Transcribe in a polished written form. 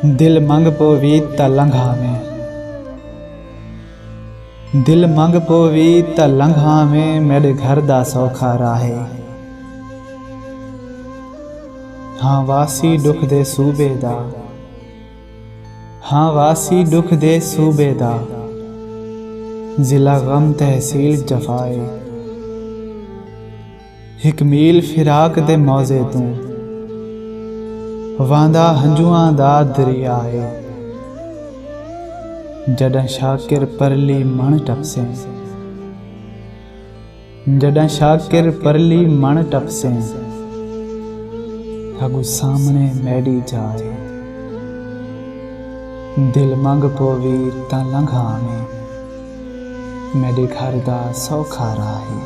दिल मंग पोवी त लंघावे, दिल मंग पोवी त लंघावे, मेरे घर दा सौखा राहे। हाँ वासी दुख दे सूबे दा, हाँ वासी दुख दे सूबे दा, जिला गम तहसील जफाए। हिक मील फिराक दे मौजे तू, वांदा हंजुआं दा दरिया है। जॾहिं शाकिर परली मण टपसे, जॾहिं शाकिर परली मण टपसे, अगु सामने मैडी जाए। दिल मंग पोवी त लंघावे, मेरे घर दा सौखा राहे।